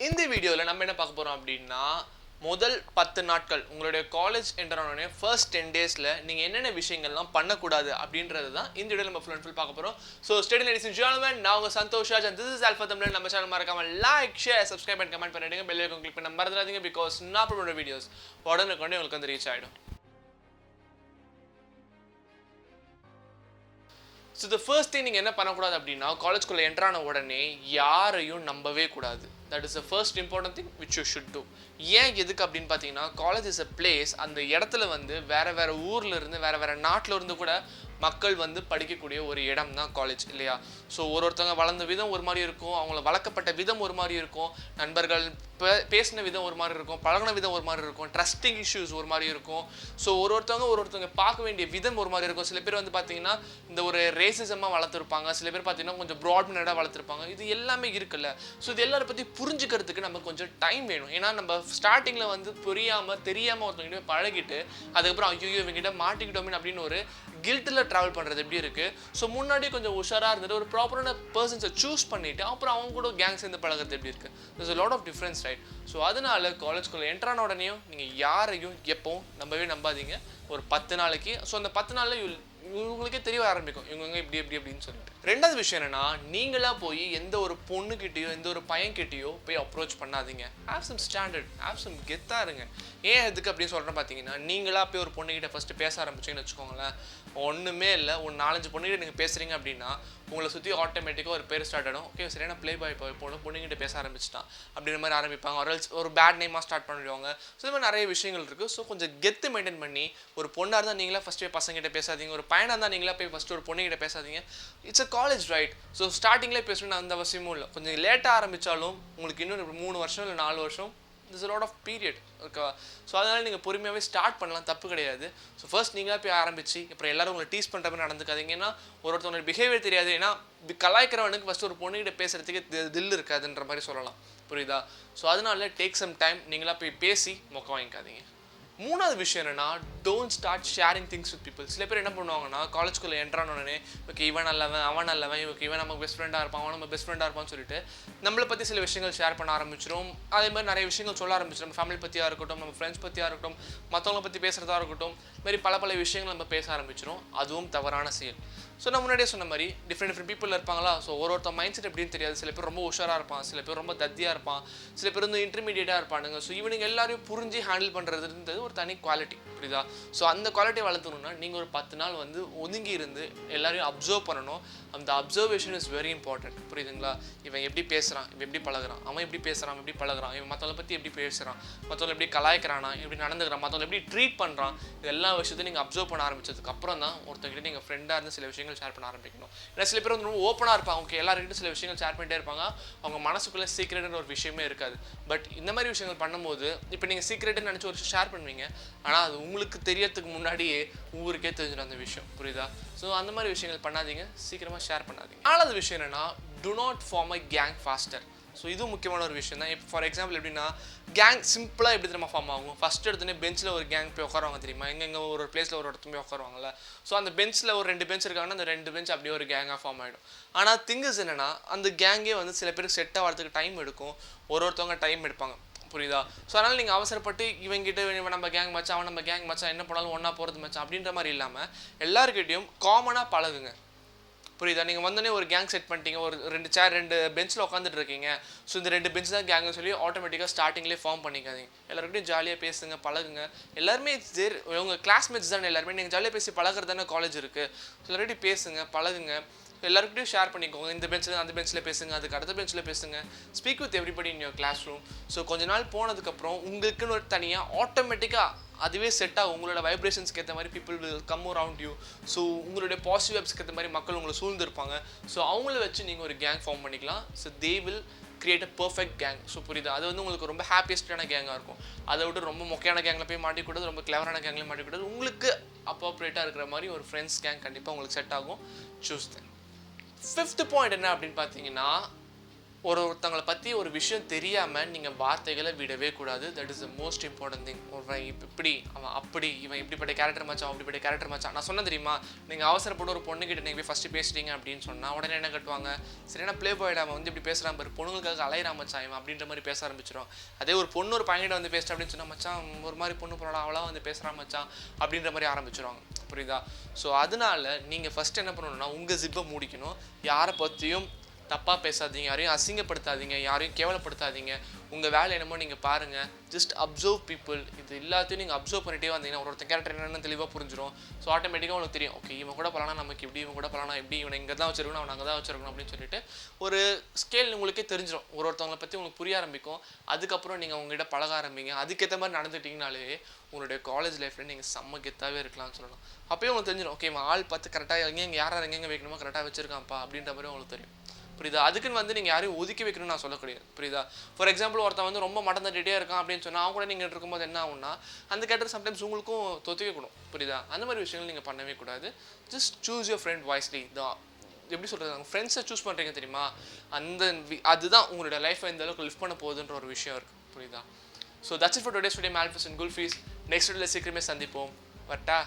இந்த வீடியோவில் நம்ம என்ன பார்க்க போகிறோம் அப்படின்னா முதல் 10 நாட்கள் உங்களுடைய காலேஜ் என்டர் ஆனோடனே ஃபர்ஸ்ட் 10 டேஸில் நீங்கள் என்னென்ன விஷயங்கள்லாம் பண்ணக்கூடாது அப்படின்றது தான் இந்த வீடியோவில் நம்ம ஃபுல் அண்ட் ஃபுல் பார்க்க போகிறோம். So stadium ladies and gentlemen, நான் உங்கள் Santhosh Raj and this is Alpha Tamil. நம்ம சேனல் மறக்காம like, share, subscribe and comment பண்ணிடுங்க. பெல் ஐகான் கிளிக் பண்ண மறந்துடாதீங்க. பிகாஸ் நான் போடுற வீடியோஸ் உடனே கொண்டு உங்களுக்கு வந்து ரீச் ஆகிடும். ஸோ த ஃபர்ஸ்ட் திங் நீங்கள் என்ன பண்ணக்கூடாது அப்படின்னா, காலேஜ்குள்ளே என்ட்ரான உடனே யாரையும் நம்பவே கூடாது. That is the first important thing which you should do. ஏன் எதுக்கு அப்படின்னு பார்த்தீங்கன்னா, காலேஜ் இஸ் அ பிளேஸ். அந்த இடத்துல வந்து வேறு ஊரில் இருந்து வேறு நாட்டில் இருந்து கூட மக்கள் வந்து படிக்கக்கூடிய ஒரு இடம் தான் காலேஜ் இல்லையா? ஸோ ஒருத்தவங்க வளர்ந்த விதம் ஒரு மாதிரி இருக்கும், அவங்கள வளர்க்கப்பட்ட விதம் ஒரு மாதிரி இருக்கும், நண்பர்கள் பேசின விதம் ஒரு மாதிரி இருக்கும், பழகின விதம் ஒரு மாதிரி இருக்கும், ட்ரஸ்டிங் இஷ்யூஸ் ஒரு மாதிரி இருக்கும். ஸோ ஒருத்தவங்க பார்க்க வேண்டிய விதம் ஒரு மாதிரி இருக்கும். சில பேர் வந்து பார்த்தீங்கன்னா இந்த ஒரு ரேசிசமாக வளர்த்துருப்பாங்க, சில பேர் பார்த்தீங்கன்னா கொஞ்சம் ப்ராட்மேனடாக வளர்த்துருப்பாங்க. இது எல்லாமே இருக்குல்ல. ஸோ இது எல்லாரை பற்றி புரிஞ்சுக்கிறதுக்கு நமக்கு கொஞ்சம் டைம் வேணும். ஏன்னா நம்ம ஸ்டார்டிங்கில் வந்து தெரியாமல் ஒருத்தவங்கிட்ட பழகிட்டு அதுக்கப்புறம் ஐயோ இவங்கிட்ட மாட்டிக்கிட்டோமே அப்படின்னு ஒரு கில்ட்டில் ட்ராவல் பண்ணுறது எப்படி இருக்குது. ஸோ முன்னாடி கொஞ்சம் உஷாராக இருந்துட்டு ஒரு ப்ராப்பரான பர்சன்ஸை சூஸ் பண்ணிவிட்டு அப்புறம் அவங்க கூட கேங் சேர்ந்து பழகிறது எப்படி இருக்குது. there's a lot of difference, right? So அதனால காலேஜ்குள்ளே என்ட்ரான உடனேயும் நீங்கள் யாரையும் எப்பவும் நம்பாதீங்க. ஒரு 10 நாளைக்கு. ஸோ அந்த 10 நாளில் உங்களுக்கே தெரிய ஆரம்பிக்கும் இவங்க இப்படி அப்படின்னு சொல்லிட்டு. ரெண்டாவது விஷயம் என்னன்னா, நீங்களா போய் எந்த ஒரு பொண்ணுக்கிட்டேயோ எந்த ஒரு பையன்கிட்டயோ போய் அப்ரோச் பண்ணாதீங்க. Have some standard, have some கெத்தா இருங்க. ஏன் எதுக்கு அப்படின்னு சொல்கிறேன் பார்த்தீங்கன்னா, நீங்களா போய் ஒரு பொண்ணுக்கிட்ட ஃபஸ்ட்டு பேச ஆரம்பிச்சிங்கன்னு வச்சுக்கோங்களேன், ஒன்றுமே இல்லை, ஒரு 4-5 பொண்ணுகிட்ட நீங்கள் பேசுகிறீங்க அப்படின்னா உங்களை சுற்றி ஆட்டோமேட்டிக்காக ஒரு பேர் ஸ்டார்ட் ஆகிடும். ஓகே சரியான ப்ளே பாய் பொண்ணுங்கிட்ட பேச ஆரம்பிச்சிட்டான் அப்படின்ற மாதிரி ஆரம்பிப்பாங்க. ஒரு பேட் நேமாக ஸ்டார்ட் பண்ணிடுவாங்க. ஸோ இது மாதிரி நிறைய விஷயங்கள் இருக்குது. ஸோ கொஞ்சம் கெத்து மெயின்டைன் பண்ணி, ஒரு பொண்ணாக இருந்தால் நீங்களா ஃபஸ்ட்டு போய் பசங்கிட்ட பேசாதீங்க, ஒரு பையனாக இருந்தால் நீங்களா போய் ஃபஸ்ட்டு ஒரு பொண்ணுகிட்ட பேசாதீங்க. It's a college, right? So ஸ்டார்டிங்லேயே பேசணும்னு அந்த அவசியமும் இல்லை. கொஞ்சம் லேட்டாக ஆரம்பித்தாலும் உங்களுக்கு இன்னும் 3 வருஷம் இல்லை 4 வருஷம் there's a lot of period, ஓகேவா? ஸோ அதனால் நீங்கள் பொறுமையாகவே ஸ்டார்ட் பண்ணலாம், தப்பு கிடையாது. ஸோ ஃபர்ஸ்ட் நீங்களாக போய் ஆரம்பிச்சு அப்புறம் எல்லாரும் உங்களை டீஸ் பண்ணுற மாதிரி நடந்துக்காதீங்கன்னா ஒருத்தவங்களுக்கு பிஹேவியர் தெரியாது. ஏன்னா கலாய்க்கிறவனுக்கு ஃபஸ்ட்டு ஒரு பொண்ணுகிட்ட பேசுகிறதுக்கு தில் இருக்காதுன்ற மாதிரி சொல்லலாம், புரியுதா? ஸோ அதனால டேக் சம் டைம், நீங்களாக போய் பேசி மொக்க வாங்கிக்காதீங்க. மூணாவது விஷயம் என்னன்னா, don't start sharing things with people. சில பேர் என்ன பண்ணுவாங்கன்னா, காலேஜ்குள்ளே என்ட்ரான உடனே ஓகே இவன் நல்லவன் அவன் நல்லவன், இவன் நம்ம பெஸ்ட் ஃப்ரெண்டாக இருப்பான் அவன் நம்ம பெஸ்ட் ஃப்ரெண்டாக இருப்பான்னு சொல்லிட்டு நம்மளை பற்றி சில விஷயங்கள் ஷேர் பண்ண ஆரம்பிச்சிடும். அதே மாதிரி நிறைய விஷயங்கள் சொல்ல ஆரம்பிச்சிடும். நம்ம ஃபேமிலி பற்றியாக இருக்கட்டும், நம்ம ஃப்ரெண்ட்ஸ் பற்றியாக இருக்கட்டும், மற்றவங்களை பற்றி பேசுகிறதா இருக்கட்டும், மாதிரி பல விஷயங்கள் நம்ம பேச ஆரம்பிச்சிடும். அதுவும் தவறான செயல். ஸோ நான் முன்னாடியே சொன்ன மாதிரி டிஃப்ரெண்ட் பீப்புள் இருப்பாங்களா. ஸோ ஒருத்தர் மைண்ட் செட் எப்படின்னு தெரியாது. சில பேர் ரொம்ப உஷாராக இருப்பான், சில பேர் ரொம்ப தத்தியாக இருப்பான், சில பேர் வந்து இன்டர்மீடியேட்டாக இருப்பானுங்க. ஸோ இவனுங்க எல்லாரையும் புரிஞ்சு ஹேண்டில் பண்ணுறதுன்றது ஒரு தனி குவாலிட்டி, புரியுதா? ஸோ அந்த குவாலிட்டியை வளர்த்துக்கணும்னா நீங்கள் ஒரு 10 நாள் வந்து ஒதுங்கி இருந்து எல்லாரையும் அப்சர்வ் பண்ணணும். அந்த அப்சர்வேஷன் இஸ் வெரி இம்பார்ட்டன்ட், புரியுதுங்களா? இவன் எப்படி பேசுகிறான், இவன் எப்படி பழகுறான், அவன் எப்படி பேசுகிறான், எப்படி பழகுறான், இவன் மற்றவங்களை பற்றி எப்படி பேசுகிறான், மற்றவங்களை எப்படி கலாய்க்கிறானா, எப்படி நடந்துக்கிறான், மற்றவங்களை எப்படி ட்ரீட் பண்ணுறான், இது எல்லா விஷயத்தையும் நீங்கள் அப்சர்வ் பண்ண ஆரம்பிச்சதுக்கு அப்புறம் தான் ஒருத்தங்கிட்ட நீங்கள் ஃப்ரெண்டாக இருந்து சில விஷயங்கள் ஷேர் பண்ண ஆரம்பிக்கணும். ஏன்னா சில பேர் வந்து ரொம்ப ஓப்பனாக இருப்பாங்க, ஓகே எல்லாருக்கிட்ட சில விஷயங்கள் ஷேர் பண்ணிட்டே இருப்பாங்க, அவங்க மனசுக்குள்ளே சீக்ரெட்னு ஒரு விஷயமே இருக்காது. பட் இந்த மாதிரி விஷயங்கள் பண்ணும்போது இப்போ நீங்கள் சீக்ரெட்னு நினச்சி ஒரு விஷயம் ஷேர் பண்ணுவீங்க, ஆனால் அது உங்களுக்கு தெரியறதுக்கு முன்னாடியே ஊருக்கே தெரிஞ்சிடும் அந்த விஷயம், புரியுதா? ஸோ அந்த மாதிரி விஷயங்கள் பண்ணாதீங்க, சீக்கிரமாக ஷேர் பண்ணாதீங்க. நாலாவது விஷயம் என்னன்னா, do not form a gang faster. So இதுவும் முக்கியமான ஒரு விஷயம் தான். இப்போ ஃபார் எக்ஸாம்பிள் எப்படின்னா, கேங் சிம்பிளாக எப்படி தெரியுமா ஃபார்ம் ஆகும்? ஃபஸ்ட்டு எடுத்துனே பெஞ்சில் ஒரு கேங் போய் உட்காருவாங்க தெரியுமா? எங்கே ஒரு பிளேஸில் ஒரு இடத்துல போய் உட்காருவாங்கல்ல. ஸோ அந்த பெஞ்சில் ஒரு 2 பெஞ்ச் இருக்காங்கன்னா அந்த 2 பெஞ்ச் அப்படியே ஒரு கேங்காக ஃபார்ம் ஆகிடும். ஆனால் திங்ஸ் என்னென்னா, அந்த கேங்கே வந்து சில பேருக்கு செட் ஆகிறதுக்கு டைம் எடுக்கும், ஒருத்தவங்க டைம் எடுப்பாங்க, புரியுதா? ஸோ அதனால் நீங்கள் அவசரப்பட்டு இவங்கிட்ட இவன் நம்ம கேங் மச்சான் அவன் நம்ம கேங் மச்சான் என்ன பண்ணாலும் ஒன்றா போகிறது மச்சான் அப்படின்ற மாதிரி இல்லாமல் எல்லாருக்கிட்டையும் காமனாக பழகுங்க, புரியுதா? நீங்கள் வந்தோடனே ஒரு கேங் செட் பண்ணிட்டீங்க, ஒரு 2 பெஞ்சில் உட்காந்துட்டு இருக்கீங்க. ஸோ இந்த 2 பெஞ்ச் தான் கேங்னு சொல்லி ஆட்டோமேட்டிக்காக ஸ்டார்டிங்லேயே ஃபார்ம் பண்ணிக்காதீங்க. எல்லாருக்கிட்டையும் ஜாலியாக பேசுங்க, பழகுங்க. எல்லாருமே உங்கள் கிளாஸ்மேட்ஸ் தானே, எல்லாருமே நீங்கள் ஜாலியாக பேசி பழகிறது தானே காலேஜ் இருக்குது. ஸோ எல்லாருக்கிட்டையும் பேசுங்க, பழகுங்க, எல்லாருக்கிட்டையும் ஷேர் பண்ணிக்கோங்க. இந்த பெஞ்சில் அந்த பெஞ்சில் பேசுங்க, அதுக்கு அடுத்த பெஞ்சில் பேசுங்க. Speak with everybody in your classroom. So கொஞ்ச நாள் போனதுக்கப்புறம் உங்களுக்குன்னு ஒரு தனியாக ஆட்டோமேட்டிக்காக அதுவே செட் ஆகும். உங்களோட வைப்ரேஷன்ஸ்க்கு ஏற்ற மாதிரி people will come around you. So உங்களுடைய பாசிட்டிவ் வைப்ஸ்க்கு ஏற்ற மாதிரி மக்கள் உங்களை சூழ்ந்திருப்பாங்க. ஸோ அவங்கள வச்சு நீங்கள் ஒரு கேங் ஃபார்ம் பண்ணிக்கலாம். So they will create a perfect gang. So புரியுது, அது வந்து உங்களுக்கு ரொம்ப ஹாப்பியஸ்டான கேங்காக இருக்கும். அதை விட்டு ரொம்ப மொக்கையான கேங்கில் போய் மாட்டிக்கூடாது, ரொம்ப கிளவரான கேங்கில் மாட்டிக்கூடாது. உங்களுக்கு அப்ரோப்ரியேட்டாக இருக்கிற மாதிரி ஒரு ஃப்ரெண்ட்ஸ் கேங் கண்டிப்பாக உங்களுக்கு செட் ஆகும். சூஸ் தென். 5th பாயிண்ட் என்ன அப்படின்னு பார்த்தீங்கன்னா, ஒருத்தவங்களை பற்றி ஒரு விஷயம் தெரியாமல் நீங்கள் வார்த்தைகளை விடவே கூடாது. That is the most important thing. இப்படி அவன் அப்படி இவன் இப்படிப்பட்ட கேரக்டர் மச்சான் அப்படிப்பட்ட கேரக்டர் மச்சான். நான் சொன்ன தெரியுமா, நீங்கள் அவசரப்பட்டு ஒரு பொண்ணுக்கிட்ட நீங்கள் போய் ஃபஸ்ட்டு பேசிட்டீங்க அப்படின்னு சொன்னால் உடனே என்ன கட்டுவாங்க, சரியான ப்ளே பாய்டா அவன் வந்து இப்படி பேசுகிறான் பாரு, பொண்ணுங்களுக்காக அலையிறான் மச்சான் இவன் அப்படின்ற மாதிரி பேச ஆரம்பிச்சிடும். அதே ஒரு பொண்ணு ஒரு பையன்கிட்ட வந்து பேசிட்டு அப்படின்னு சொன்னால் மச்சான் ஒரு மாதிரி பொண்ணு போகிறான் அவளாக வந்து பேசுகிறான் மச்சான் அப்படின்ற மாதிரி ஆரம்பிச்சிடுவாங்க. புரியுதா? ஸோ அதனால நீங்கள் ஃபஸ்ட்டு என்ன பண்ணணும்னா உங்கள் ஜிப்பை மூடிக்கணும். யாரை பற்றியும் தப்பாக பேசாதீங்க, யாரையும் அசிங்கப்படுத்தாதீங்க, யாரையும் கேவலப்படுத்தாதீங்க. உங்கள் வேலை என்னமோ நீங்கள் பாருங்கள். Just observe people. இது எல்லாத்தையும் நீங்கள் அப்சர்வ் பண்ணிட்டே வந்தீங்கன்னா ஒருத்தர் கேரக்டர் என்னென்னு தெளிவாக புரிஞ்சிடும். ஸோ ஆட்டோமேட்டிக்காக உங்களுக்கு தெரியும், ஓகே இவன் கூட பழனா நமக்கு இப்படி, இவன் கூட பழனா எப்படி, இவனை இங்கே தான் வச்சிருக்கணும், அவன் அங்கே தான் வச்சிருக்கணும் அப்படின்னு சொல்லிட்டு ஒரு ஸ்கேல் உங்களுக்கே தெரிஞ்சிடும். ஒருத்தவங்களை பற்றி உங்களுக்கு புரிய ஆரம்பிக்கும். அதுக்கப்புறம் நீங்கள் உங்ககிட்ட பழக ஆரம்பிங்க. அதுக்கேற்ற மாதிரி நடந்துட்டிங்கனாலே உங்களுடைய காலேஜ் லைஃப்பில் நீங்கள் செம்ம கெத்தாகவே இருக்கலாம்னு சொல்லலாம். அப்போயே உங்களுக்கு தெரிஞ்சிடும், ஓகே இவன் ஆள் பார்த்து கரெக்டாக எங்கே யாரை எங்கெங்கே வைக்கணுமோ கரெக்டாக வச்சிருக்கான்ப்பா அப்படின்ற மாதிரி உங்களுக்கு தெரியும். புரியுதா? அதுக்குன்னு வந்து நீங்கள் யாரையும் ஒதுக்கி வைக்கணும்னு நான் சொல்ல கிடையாது. புரியுதா? ஃபார் எக்ஸாம்பிள் ஒருத்தன் வந்து ரொம்ப மட்டம் தட்டிகிட்டே இருக்கான் அப்படின்னு சொன்னால் அவங்க கூட நீங்கள் இருக்கும்போது என்ன ஆகும்னா அந்த கேரக்டர் சம்டைம்ஸ் உங்களுக்கும் தொத்திக்கக்கூடும். புரியுதா? அந்த மாதிரி விஷயங்கள் நீங்கள் பண்ணவே கூடாது. Just choose your friend wisely. தான் எப்படி சொல்கிறது, ஃப்ரெண்ட்ஸை சூஸ் பண்ணுறீங்க தெரியுமா, அதுதான் உங்களோட லைஃப்பை இந்த அளவுக்கு லிஃப்ட் பண்ண போகுதுன்ற ஒரு விஷயம் இருக்குது. புரியுதா? So that's it for today's video. Alpha Tamizhan குல்ஃபீஸ். நெக்ஸ்ட் வீடியோவில் சீக்கிரமே சந்திப்போம். வரட்டா?